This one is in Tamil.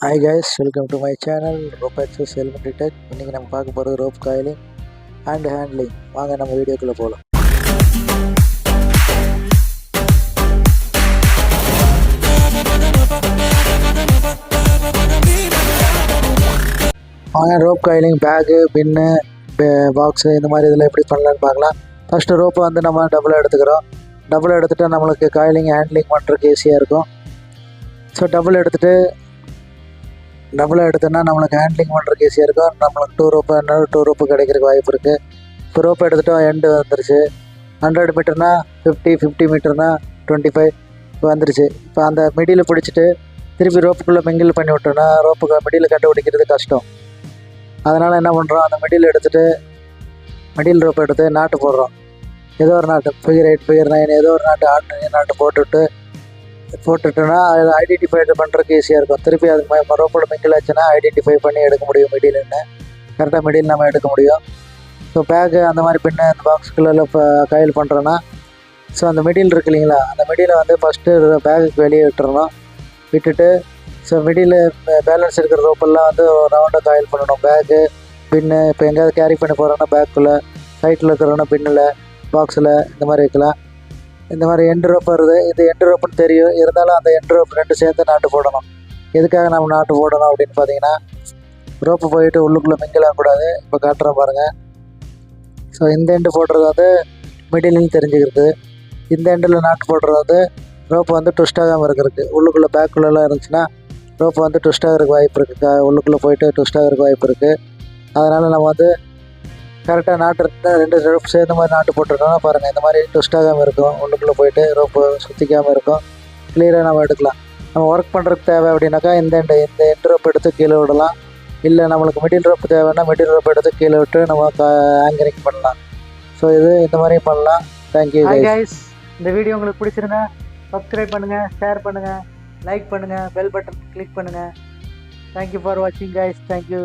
Hi guys, welcome to my channel Rope Access Elementary Tech. இன்னைக்கு நம்ம பார்க்க போகிறது ரோப் காயிலிங் அண்ட் ஹேண்ட்லிங். வாங்க நம்ம வீடியோக்குள்ளே போகலாம். வாங்க ரோப் காயிலிங் பேகு பின்னு பாக்ஸு இந்த மாதிரி இதில் எப்படி பண்ணலான்னு பார்க்கலாம். ஃபஸ்ட்டு ரோப்பை வந்து நம்ம டபுளாக எடுத்துக்கிறோம். டபுள் எடுத்துகிட்டு நம்மளுக்கு காயிலிங் ஹேண்ட்லிங் பண்ணுறதுக்கு ஈஸியாக இருக்கும். ஸோ டபுள் எடுத்தோன்னா நம்மளுக்கு ஹேண்ட்லிங் பண்ணுறதுக்கு ஈஸியாக இருக்கும். நம்மளுக்கு டூ ரோப்பு கிடைக்கிறதுக்கு வாய்ப்பு இருக்குது. இப்போ ரோப்பு எடுத்துகிட்டோம், எண்டு வந்துருச்சு. 100 மீட்டர்னா 50 மீட்டர்னா 25 இப்போ வந்துருச்சு. இப்போ அந்த மிடியில் பிடிச்சிட்டு திருப்பி ரோப்புக்குள்ளே மிங்கிள் பண்ணி விட்டோன்னா ரோப்புக்கு மிடியில் கண்டுபிடிக்கிறது கஷ்டம். அதனால் என்ன பண்ணுறோம், அந்த மிடில் ரோப்பு எடுத்து நாட்டு போடுறோம். ஏதோ ஒரு நாட்டு ஃபிகர் 8 ஃபிகர் 9 ஏதோ ஒரு நாட்டு போட்டுட்டோன்னா அதில் ஐடென்டிஃபை பண்ணுறதுக்கு ஈஸியாக இருக்கும். திருப்பி அதுக்கு ரோப்போட மிங்கிள் ஆச்சுன்னா ஐடென்டிஃபை பண்ணி எடுக்க முடியும். மிடில்னு கரெக்டாக மிடில் நம்ம எடுக்க முடியும். ஸோ பேக்கு அந்த மாதிரி பின்ன அந்த பாக்ஸுக்குள்ளே இப்போ காயில் பண்ணுறோன்னா ஸோ அந்த மிடில் இருக்கு இல்லைங்களா, அந்த மிடிலை வந்து ஃபஸ்ட்டு பேக்குக்கு வெளியே விட்டுட்டு ஸோ மிடில் பேலன்ஸ் இருக்கிற ரோப்பெல்லாம் வந்து ரவுண்டாக காயில் பண்ணணும். பேக்கு பின்னு இப்போ எங்கேயாவது கேரி பண்ணி போகிறோன்னா பேக்குள்ளே, சைட்டில் இருக்கிறோன்னா பின்னில், பாக்ஸில் இந்த மாதிரி வைக்கலாம். இந்த மாதிரி எண்டு ரோப்பு வருது, இது எண்டு ரோப்புன்னு தெரியும். இருந்தாலும் அந்த எண்டு ரோப்பு 2 சேர்ந்து நாட்டு போடணும். எதுக்காக நம்ம நாட்டு போடணும் அப்படின்னு பார்த்தீங்கன்னா, ரோப்பு போயிட்டு உள்ளுக்குள்ளே மிங்கிலாகக்கூடாது. இப்போ காட்டுறேன் பாருங்கள். ஸோ இந்த எண்டு போடுறது வந்து மிடில்னு தெரிஞ்சுக்கிறது, இந்த எண்டில் நாட்டு போடுறது வந்து ரோப்பு வந்து ட்விஸ்ட் ஆகாமல் இருக்கிறதுக்கு. உள்ளுக்குள்ளே பேக்குள்ளெல்லாம் இருந்துச்சுன்னா ரோப்பு வந்து ட்விஸ்ட் ஆகிறதுக்கு வாய்ப்பு இருக்குது. உள்ளுக்குள்ளே போயிட்டு ட்விஸ்ட் ஆகிறதுக்கு வாய்ப்பு இருக்குது. அதனால் நம்ம வந்து கரெக்டாக நாட்டு 2 ரோப் சேர்ந்த மாதிரி நாட்டு போட்டுட்டோம்னா பாருங்கள், இந்த மாதிரி ட்விஸ்ட் ஆகாமல் இருக்கும். உள்ளுக்குள்ளே போயிட்டு ரோப்பு சுற்றிக்காமல் இருக்கும். கிளியராக நம்ம எடுக்கலாம். நம்ம ஒர்க் பண்ணுறதுக்கு தேவை அப்படின்னாக்கா இந்த எண்டு ரோப் எடுத்து கீழே விடலாம். இல்லை நம்மளுக்கு மிடில் ரோப்பு தேவைன்னா மிடில் ரோப் எடுத்து கீழே விட்டு நம்ம ஆங்கரிங் பண்ணலாம். ஸோ இது இந்த மாதிரியும் பண்ணலாம். Thank you guys. இந்த வீடியோ உங்களுக்கு பிடிச்சிருந்தா சப்ஸ்கிரைப் பண்ணுங்கள், ஷேர் பண்ணுங்கள், லைக் பண்ணுங்கள், பெல் பட்டன் கிளிக் பண்ணுங்கள். தேங்க்யூ ஃபார் வாட்சிங் கைஸ். தேங்க்யூ.